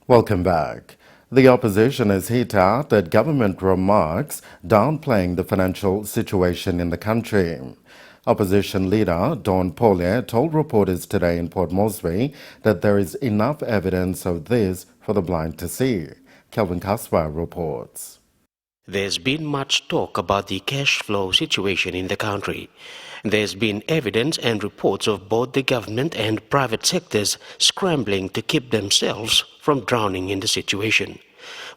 Welcome back. The opposition has hit out at government remarks downplaying the financial situation in the country. Opposition leader Dawn Paulier told reporters today in Port Moresby that there is enough evidence of this for the blind to see. Kelvin Kaswa reports. There's been much talk about the cash flow situation in the country. There's been evidence and reports of both the government and private sectors scrambling to keep themselves from drowning in the situation.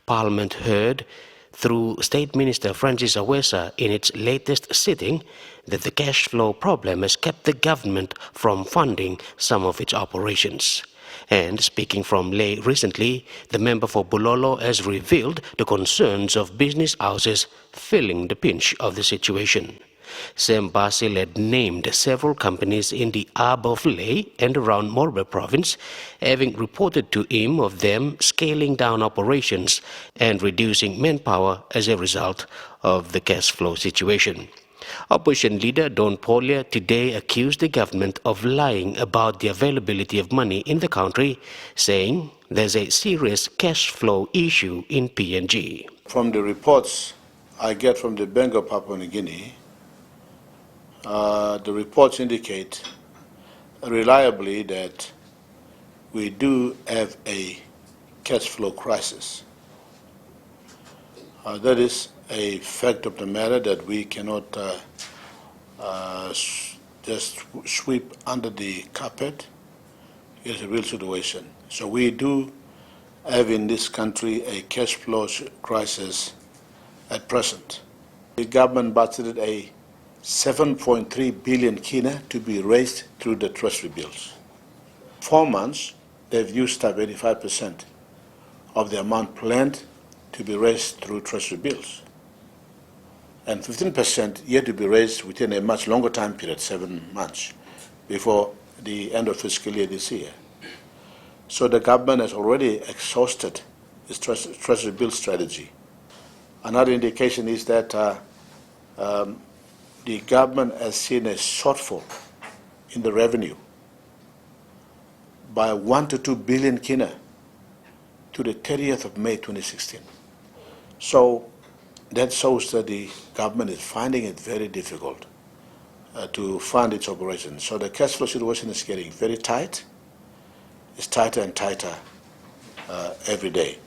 Parliament heard through State Minister Francis Awesa in its latest sitting that the cash flow problem has kept the government from funding some of its operations. And speaking from Ley recently, the member for Bulolo has revealed the concerns of business houses feeling the pinch of the situation. Sam Basil had named several companies in the Arb of Ley and around Morbe province, having reported to him of them scaling down operations and reducing manpower as a result of the cash flow situation. Opposition leader Dawn Paulier today accused the government of lying about the availability of money in the country, saying there's a serious cash flow issue in PNG. From the reports I get from the Bank of Papua New Guinea, the reports indicate reliably that we do have a cash flow crisis. That is a fact of the matter that we cannot just sweep under the carpet. It's a real situation. So we do have in this country a cash flow crisis at present. The government budgeted a 7.3 billion kina to be raised through the treasury bills. 4 months, they've used up 85% of the amount planned to be raised through treasury bills. And 15% yet to be raised within a much longer time period, 7 months, before the end of fiscal year this year. So the government has already exhausted its treasury bill strategy. Another indication is that the government has seen a shortfall in the revenue by 1 to 2 billion kina to the 30th of May 2016. So that shows that the government is finding it very difficult to fund its operations. So the cash flow situation is getting very tight. It's tighter and tighter every day.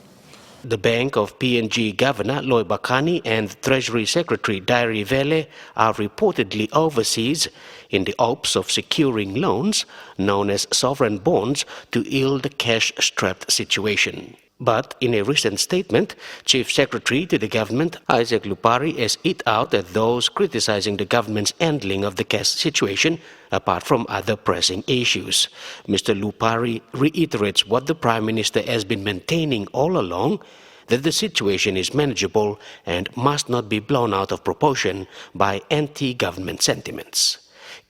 The Bank of PNG Governor Loy Bakani and Treasury Secretary Diary Vele are reportedly overseas in the hopes of securing loans known as sovereign bonds to heal the cash-strapped situation. But in a recent statement, Chief Secretary to the government, Isaac Lupari, has hit out at those criticizing the government's handling of the cash situation, apart from other pressing issues. Mr. Lupari reiterates what the Prime Minister has been maintaining all along, that the situation is manageable and must not be blown out of proportion by anti-government sentiments.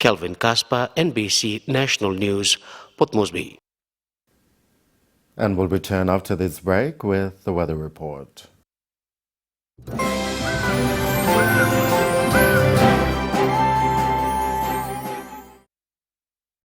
Kelvin Kaspa, NBC National News, Port Moresby. And we'll return after this break with the weather report.